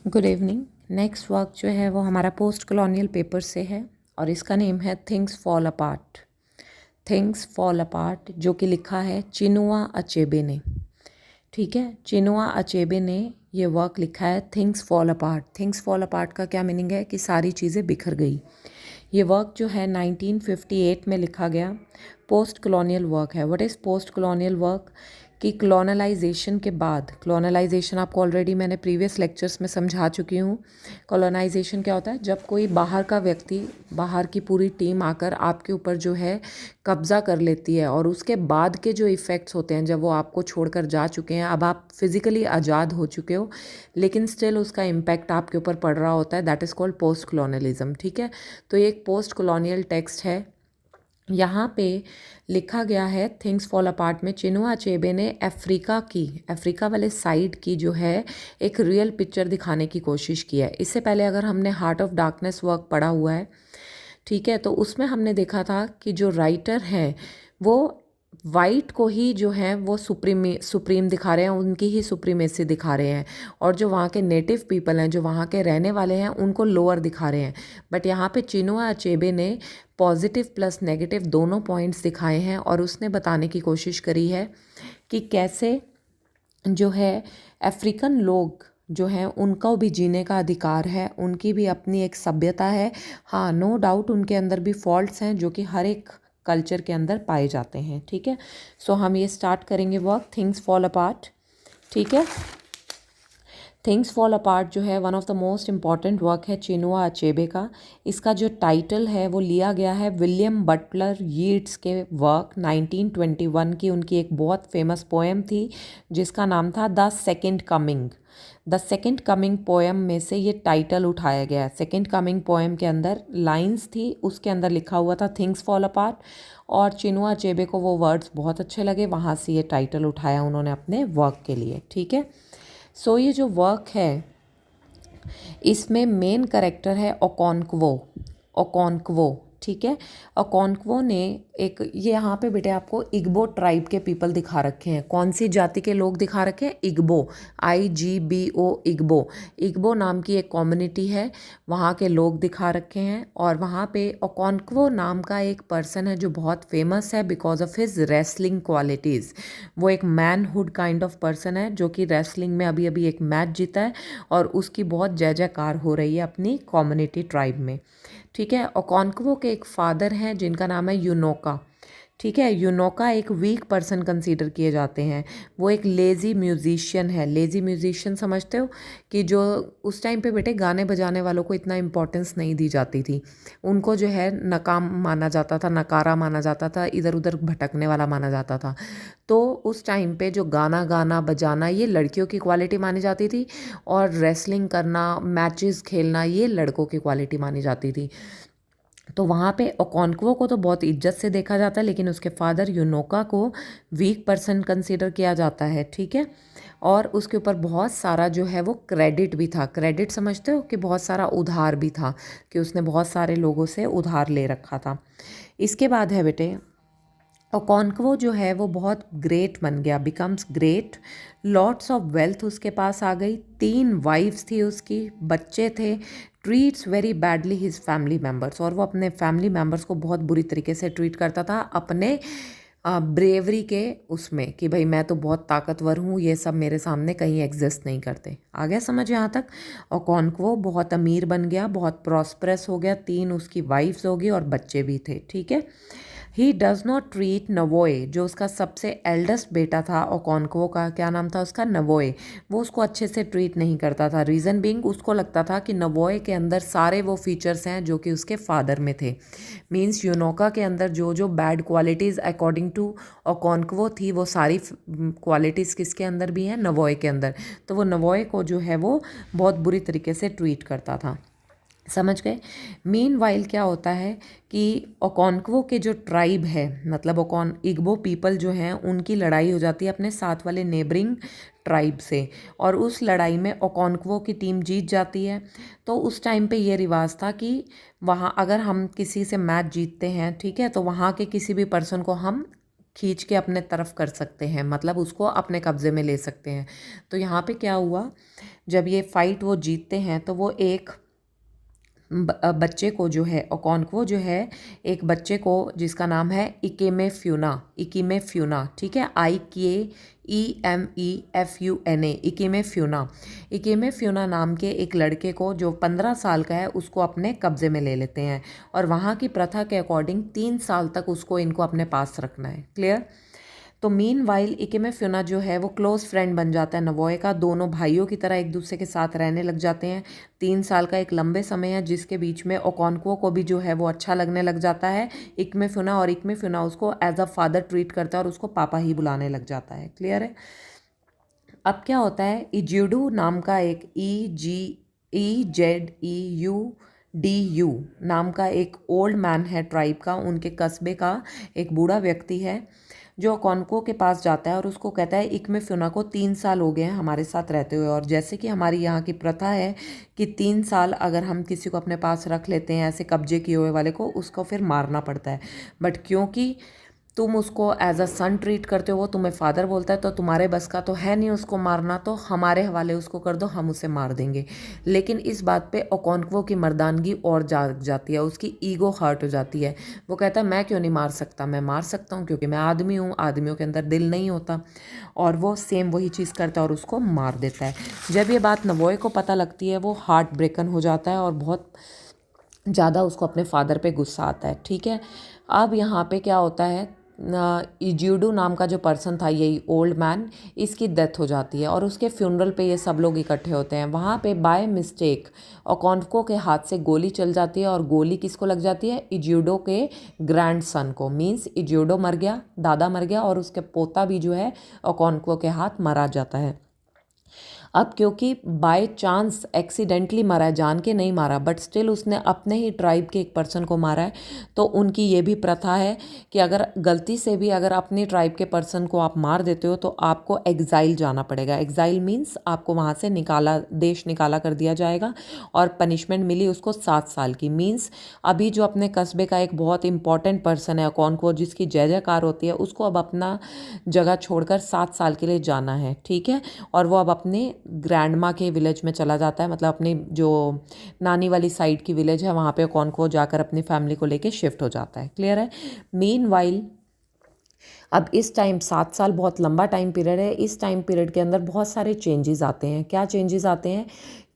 Good evening. Next work जो है वो हमारा पोस्ट कॉलोनियल पेपर से है और इसका नेम है things fall apart. Things fall apart जो कि लिखा है चिनुआ अचेबे ने। ठीक है, चिनुआ अचेबे ने ये वर्क लिखा है things fall apart. Things fall apart का क्या मीनिंग है कि सारी चीज़ें बिखर गई। ये वर्क जो है 1958 में लिखा गया पोस्ट कॉलोनियल वर्क है। What is post colonial work? कि कॉलोनाइजेशन के बाद, कॉलोनाइजेशन आपको ऑलरेडी मैंने प्रीवियस लेक्चर्स में समझा चुकी हूँ। कॉलोनाइजेशन क्या होता है? जब कोई बाहर का व्यक्ति, बाहर की पूरी टीम आकर आपके ऊपर जो है कब्ज़ा कर लेती है और उसके बाद के जो इफ़ेक्ट्स होते हैं, जब वो आपको छोड़कर जा चुके हैं, अब आप फिज़िकली आज़ाद हो चुके हो लेकिन स्टिल उसका इम्पैक्ट आपके ऊपर पड़ रहा होता है, that is called post colonialism. ठीक है, तो ये एक पोस्ट कॉलोनियल टेक्स्ट है। यहाँ पे लिखा गया है थिंग्स फॉल अपार्ट में चिनुआ अचेबे ने अफ्रीका वाले साइड की जो है एक रियल पिक्चर दिखाने की कोशिश की है। इससे पहले अगर हमने हार्ट ऑफ डार्कनेस वर्क पढ़ा हुआ है, ठीक है, तो उसमें हमने देखा था कि जो राइटर हैं वो वाइट को ही जो है वो सुप्रीम दिखा रहे हैं, उनकी ही सुप्रीमेसी दिखा रहे हैं, और जो वहाँ के नेटिव पीपल हैं, जो वहाँ के रहने वाले हैं, उनको लोअर दिखा रहे हैं। बट यहाँ पे चिनुआ अचेबे ने पॉजिटिव प्लस नेगेटिव दोनों पॉइंट्स दिखाए हैं और उसने बताने की कोशिश करी है कि कैसे जो है अफ्रीकन लोग जो हैं उनको भी जीने का अधिकार है, उनकी भी अपनी एक सभ्यता है। हाँ, नो डाउट उनके अंदर भी फॉल्ट्स हैं जो कि हर एक कल्चर के अंदर पाए जाते हैं। ठीक है, सो हम ये स्टार्ट करेंगे वर्क थिंग्स फॉल अपार्ट। ठीक है, थिंग्स फॉल अपार्ट जो है one of the most important work है चिनुआ अचेबे का। इसका जो टाइटल है वो लिया गया है विलियम बटलर यीट्स के वर्क 1921 की। उनकी एक बहुत फेमस पोएम थी जिसका नाम था the second coming. The second coming poem में से ये टाइटल उठाया गया है। सेकेंड कमिंग पोएम के अंदर लाइंस थी, उसके अंदर लिखा हुआ था थिंग्स फॉल अपार्ट, और चिनुआ अचेबे को वो वर्ड्स बहुत अच्छे लगे, वहाँ से ये टाइटल उठाया उन्होंने अपने वर्क के लिए। ठीक है, सो ये जो वर्क है इसमें मेन कैरेक्टर है ओकोंक्वो। ओकोंक्वो, ठीक है, ओकोंक्वो ने एक, ये यहाँ पे बेटे आपको इग्बो ट्राइब के पीपल दिखा रखे हैं। कौन सी जाति के लोग दिखा रखे हैं? Igbo, IGBO, Igbo. इग्बो नाम की एक कम्युनिटी है, वहाँ के लोग दिखा रखे हैं। और वहाँ पे ओकोंक्वो नाम का एक पर्सन है जो बहुत फेमस है because of his wrestling qualities. वो एक मैनहुड काइंड ऑफ पर्सन है जो कि रेसलिंग में अभी अभी एक मैच जीता है और उसकी बहुत जय जयकार हो रही है अपनी कम्युनिटी ट्राइब में। ठीक है, ओकोंक्वो के एक फादर हैं जिनका नाम है यूनोका। ठीक है, यूनोका एक वीक पर्सन कंसीडर किए जाते हैं। वो एक लेज़ी म्यूजिशियन है। लेज़ी म्यूजिशियन समझते हो कि जो उस टाइम पे बेटे गाने बजाने वालों को इतना इम्पोर्टेंस नहीं दी जाती थी, उनको जो है नकाम माना जाता था, नकारा माना जाता था, इधर उधर भटकने वाला माना जाता था। तो उस टाइम पे जो गाना गाना बजाना ये लड़कियों की क्वालिटी मानी जाती थी और रेसलिंग करना, मैचेस खेलना ये लड़कों की क्वालिटी मानी जाती थी। तो वहाँ पे ओकोंक्वो को तो बहुत इज्जत से देखा जाता है लेकिन उसके फादर यूनोका को वीक पर्सन कंसीडर किया जाता है। ठीक है, और उसके ऊपर बहुत सारा जो है वो क्रेडिट भी था। क्रेडिट समझते हो कि बहुत सारा उधार भी था, कि उसने बहुत सारे लोगों से उधार ले रखा था। इसके बाद है बेटे ओकोंक्वो जो है वो बहुत ग्रेट बन गया, becomes great. Lots of wealth उसके पास आ गई, 3 वाइफ्स थी उसकी, बच्चे थे। Treats very badly his family members, और वो अपने फैमिली मेम्बर्स को बहुत बुरी तरीके से ट्रीट करता था अपने ब्रेवरी के उसमें, कि भाई मैं तो बहुत ताकतवर हूँ, ये सब मेरे सामने कहीं एग्जिस्ट नहीं करते। आ गया समझ यहाँ तक? ओकोंक्वो बहुत अमीर बन गया, बहुत प्रॉस्परस हो गया, 3 उसकी वाइफ्स होगी और बच्चे भी थे। ठीक है, ही डज़ नॉट ट्रीट नवोए, जो उसका सबसे एल्डेस्ट बेटा था ओकोंक्वो का, क्या नाम था उसका? नवोए। वो उसको अच्छे से ट्रीट नहीं करता था। रीज़न बीइंग उसको लगता था कि नवोए के अंदर सारे वो फीचर्स हैं जो कि उसके फादर में थे। मीन्स यूनोका के अंदर जो जो बैड क्वालिटीज़ अकॉर्डिंग टू ओकोंक्वो थी वो सारी क्वालिटीज़ किसके अंदर भी हैं? नवोए के अंदर। तो वो नवोए को जो है वो बहुत बुरी तरीके से ट्रीट करता था। समझ गए? मीनवाइल क्या होता है कि ओकोंक्वो के जो ट्राइब है, मतलब इग्बो पीपल जो हैं, उनकी लड़ाई हो जाती है अपने साथ वाले नेबरिंग ट्राइब से, और उस लड़ाई में ओकोंक्वो की टीम जीत जाती है। तो उस टाइम पे ये रिवाज था कि वहाँ अगर हम किसी से मैच जीतते हैं, ठीक है, तो वहाँ के किसी भी पर्सन को हम खींच के अपने तरफ कर सकते हैं, मतलब उसको अपने कब्जे में ले सकते हैं। तो यहाँ पे क्या हुआ, जब ये फाइट वो जीतते हैं तो वो एक बच्चे को जो है, ओकोंक्वो जो है एक बच्चे को जिसका नाम है इकिमे फ्यूना, ठीक है, IKEMEFUNA, इकिमे फ्यूना नाम के एक लड़के को जो 15 साल का है उसको अपने कब्जे में ले लेते हैं। और वहाँ की प्रथा के अकॉर्डिंग 3 साल तक उसको इनको अपने पास रखना है। क्लियर। तो मीन वाइल इकिमे फ्यूना जो है वो क्लोज फ्रेंड बन जाता है नवोए का, दोनों भाइयों की तरह एक दूसरे के साथ रहने लग जाते हैं। 3 साल का एक लंबे समय है जिसके बीच में ओकोंक्वो को भी जो है वो अच्छा लगने लग जाता है इकिमे फ्यूना, और इकिमे फ्यूना उसको एज अ फादर ट्रीट करता है और उसको पापा ही बुलाने लग जाता है। क्लियर है। अब क्या होता है, इज्यूडू नाम का एक EZEUDU नाम का एक ओल्ड मैन है ट्राइब का, उनके कस्बे का एक बूढ़ा व्यक्ति है जो ओकोंक्वो के पास जाता है और उसको कहता है इकिमे फ्यूना को 3 साल हो गए हैं हमारे साथ रहते हुए, और जैसे कि हमारी यहाँ की प्रथा है कि 3 साल अगर हम किसी को अपने पास रख लेते हैं ऐसे कब्जे किए हुए वाले को, उसको फिर मारना पड़ता है। बट क्योंकि तुम उसको एज अ सन ट्रीट करते हो, वो तुम्हें फादर बोलता है, तो तुम्हारे बस का तो है नहीं उसको मारना, तो हमारे हवाले उसको कर दो, हम उसे मार देंगे। लेकिन इस बात पे ओकोंक्वो की मर्दानगी और जाग जाती है, उसकी ईगो हर्ट हो जाती है। वो कहता है मैं क्यों नहीं मार सकता, मैं मार सकता हूँ क्योंकि मैं आदमी हूँ, आदमियों के अंदर दिल नहीं होता। और वो सेम वही चीज़ करता है और उसको मार देता है। जब ये बात नवोए को पता लगती है वो हार्ट ब्रेकन हो जाता है और बहुत ज़्यादा उसको अपने फादर पे गुस्सा आता है। ठीक है। अब यहाँ पे क्या होता है, इज्यूडू नाम का जो पर्सन था, यही ओल्ड मैन, इसकी डेथ हो जाती है और उसके फ्यूनरल पे ये सब लोग इकट्ठे होते हैं। वहाँ पे बाय मिस्टेक ओकोंक्वो के हाथ से गोली चल जाती है, और गोली किसको लग जाती है, इज्यूडो के ग्रैंडसन को। मीन्स इज्यूडो मर गया, दादा मर गया, और उसके पोता भी जो है ओकोंक्वो के हाथ मारा जाता है। अब क्योंकि बाय चांस एक्सीडेंटली मारा है, जान के नहीं मारा, बट स्टिल उसने अपने ही ट्राइब के एक पर्सन को मारा है, तो उनकी ये भी प्रथा है कि अगर गलती से भी अगर अपने ट्राइब के पर्सन को आप मार देते हो तो आपको एग्जाइल जाना पड़ेगा। एग्जाइल मीन्स आपको वहाँ से देश निकाला कर दिया जाएगा, और पनिशमेंट मिली उसको 7 साल की। मीन्स अभी जो अपने कस्बे का एक बहुत इंपॉर्टेंट पर्सन है ओकोंक्वो, जिसकी जय जयकार होती है, उसको अब अपना जगह छोड़कर 7 साल के लिए जाना है। ठीक है। और वो अब अपने ग्रैंडमा के विलेज में चला जाता है, मतलब अपनी जो नानी वाली साइड की विलेज है वहाँ पे ओकोंक्वो जाकर अपनी फैमिली को लेके शिफ्ट हो जाता है। क्लियर है। मीनवाइल अब इस टाइम 7 साल बहुत लंबा टाइम पीरियड है। इस टाइम पीरियड के अंदर बहुत सारे चेंजेस आते हैं। क्या चेंजेस आते हैं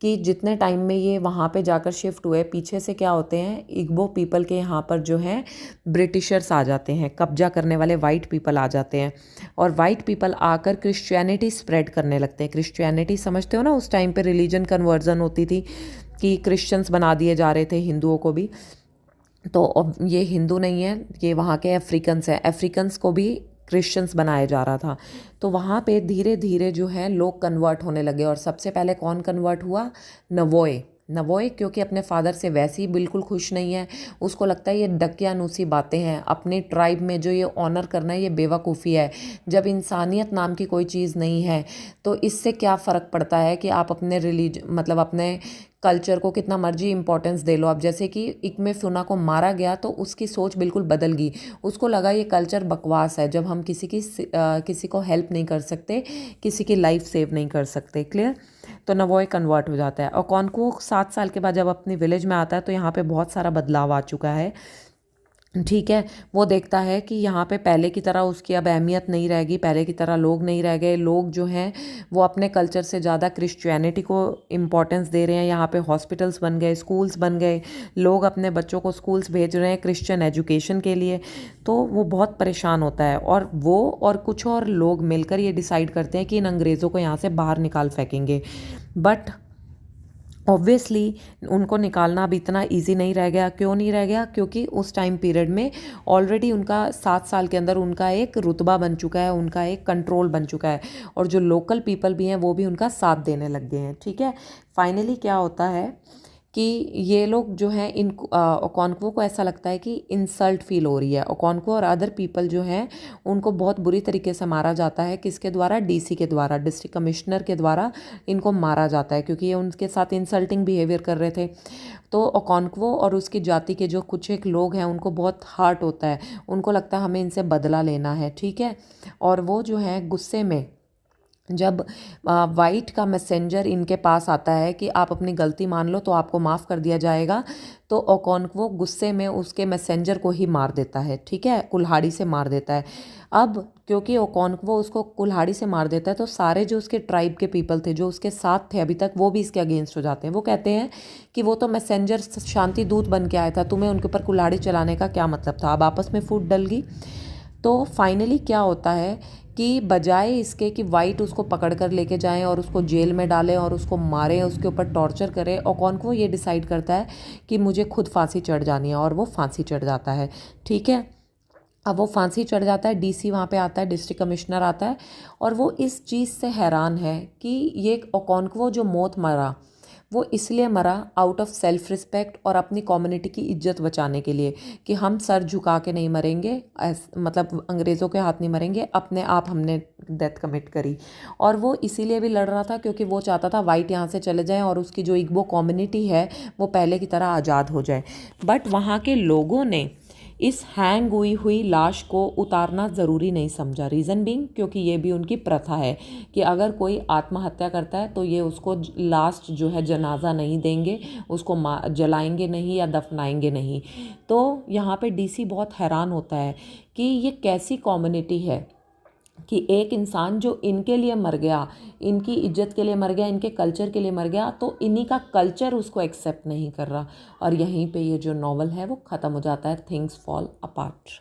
कि जितने टाइम में ये वहाँ पे जाकर शिफ्ट हुए, पीछे से क्या होते हैं, इग्बो पीपल के यहाँ पर जो है ब्रिटिशर्स आ जाते हैं, कब्जा करने वाले वाइट पीपल आ जाते हैं, और वाइट पीपल आकर क्रिश्चियनिटी स्प्रेड करने लगते हैं। क्रिश्चियनिटी समझते हो ना, उस टाइम पे रिलीजन कन्वर्जन होती थी कि क्रिश्चियंस बना दिए जा रहे थे हिंदुओं को भी। तो अब ये हिंदू नहीं है, ये वहाँ के अफ्रीकन्स हैं, अफ्रीकन्स को भी क्रिश्चियंस बनाया जा रहा था। तो वहाँ पे धीरे धीरे जो है लोग कन्वर्ट होने लगे, और सबसे पहले कौन कन्वर्ट हुआ, नवोए। नवोए क्योंकि अपने फादर से वैसे ही बिल्कुल खुश नहीं है, उसको लगता है ये डकियानूसी बातें हैं, अपने ट्राइब में जो ये ऑनर करना है ये बेवकूफ़ी है। जब इंसानियत नाम की कोई चीज़ नहीं है तो इससे क्या फ़र्क पड़ता है कि आप अपने मतलब अपने कल्चर को कितना मर्जी इंपॉर्टेंस दे लो। अब जैसे कि इकिमे फ्यूना को मारा गया तो उसकी सोच बिल्कुल बदल गई, उसको लगा ये कल्चर बकवास है, जब हम किसी को हेल्प नहीं कर सकते, किसी की लाइफ सेव नहीं कर सकते। क्लियर। तो नवोए कन्वर्ट हो जाता है। और ओकोंक्वो 7 साल के बाद जब अपनी विलेज में आता है तो यहाँ पे बहुत सारा बदलाव आ चुका है। ठीक है। वो देखता है कि यहाँ पे पहले की तरह उसकी अब अहमियत नहीं रहेगी, पहले की तरह लोग नहीं रह गए, लोग जो हैं वो अपने कल्चर से ज़्यादा क्रिश्चियनिटी को इम्पोर्टेंस दे रहे हैं। यहाँ पे हॉस्पिटल्स बन गए, स्कूल्स बन गए, लोग अपने बच्चों को स्कूल्स भेज रहे हैं क्रिश्चियन एजुकेशन के लिए। तो वो बहुत परेशान होता है, और वो और कुछ और लोग मिलकर ये डिसाइड करते हैं कि इन अंग्रेज़ों को यहाँ से बाहर निकाल फेंकेंगे। बट ऑब्वियसली उनको निकालना अब इतना इजी नहीं रह गया। क्यों नहीं रह गया, क्योंकि उस टाइम पीरियड में ऑलरेडी उनका 7 साल के अंदर उनका एक रुतबा बन चुका है, उनका एक कंट्रोल बन चुका है, और जो लोकल पीपल भी हैं वो भी उनका साथ देने लग गए हैं। ठीक है। फाइनली क्या होता है कि ये लोग जो हैं इन ओकोंक्वो को ऐसा लगता है कि इंसल्ट फील हो रही है। ओकोंक्वो और अदर पीपल जो हैं उनको बहुत बुरी तरीके से मारा जाता है। किसके द्वारा? डीसी के द्वारा, डिस्ट्रिक्ट कमिश्नर के द्वारा इनको मारा जाता है, क्योंकि ये उनके साथ इंसल्टिंग बिहेवियर कर रहे थे। तो ओकोंक्वो और उसकी जाति के जो कुछ एक लोग हैं उनको बहुत हर्ट होता है, उनको लगता है हमें इनसे बदला लेना है, ठीक है। और वो जो है गुस्से में जब वाइट का मैसेंजर इनके पास आता है कि आप अपनी गलती मान लो तो आपको माफ़ कर दिया जाएगा, तो ओकोंक्वो गुस्से में उसके मैसेंजर को ही मार देता है, ठीक है, कुल्हाड़ी से मार देता है। अब क्योंकि ओकोंक्वो उसको कुल्हाड़ी से मार देता है तो सारे जो उसके ट्राइब के पीपल थे जो उसके साथ थे अभी तक, वो भी इसके अगेंस्ट हो जाते हैं। वो कहते हैं कि वो तो मैसेंजर शांति दूत बन के आया था, तुम्हें उनके ऊपर कुल्हाड़ी चलाने का क्या मतलब था। अब आपस में फूट डल गई। तो फाइनली क्या होता है कि बजाय इसके कि वाइट उसको पकड़ कर लेके जाएं और उसको जेल में डालें और उसको मारें, उसके ऊपर टॉर्चर करें, ओकोंक्वो ये डिसाइड करता है कि मुझे खुद फांसी चढ़ जानी है, और वो फांसी चढ़ जाता है, ठीक है। अब वो फांसी चढ़ जाता है, डीसी वहाँ पे आता है, डिस्ट्रिक्ट कमिश्नर आता है, और वो इस चीज़ से हैरान है कि ये ओकोंक्वो जो मौत मरा वो इसलिए मरा आउट ऑफ सेल्फ रिस्पेक्ट और अपनी कम्युनिटी की इज्जत बचाने के लिए, कि हम सर झुका के नहीं मरेंगे, मतलब अंग्रेज़ों के हाथ नहीं मरेंगे, अपने आप हमने डेथ कमिट करी। और वो इसीलिए भी लड़ रहा था क्योंकि वो चाहता था वाइट यहाँ से चले जाएं और उसकी जो इग्बो कम्युनिटी है वो पहले की तरह आज़ाद हो जाए। बट वहाँ के लोगों ने इस हैंग हुई हुई लाश को उतारना ज़रूरी नहीं समझा। रीज़न बीइंग, क्योंकि ये भी उनकी प्रथा है कि अगर कोई आत्महत्या करता है तो ये उसको लास्ट जो है जनाजा नहीं देंगे, उसको जलाएंगे नहीं या दफनाएंगे नहीं। तो यहाँ पे डीसी बहुत हैरान होता है कि ये कैसी कम्युनिटी है कि एक इंसान जो इनके लिए मर गया, इनकी इज्जत के लिए मर गया, इनके कल्चर के लिए मर गया, तो इन्हीं का कल्चर उसको एक्सेप्ट नहीं कर रहा। और यहीं पे ये जो नॉवल है वो ख़त्म हो जाता है, थिंग्स फॉल अपार्ट।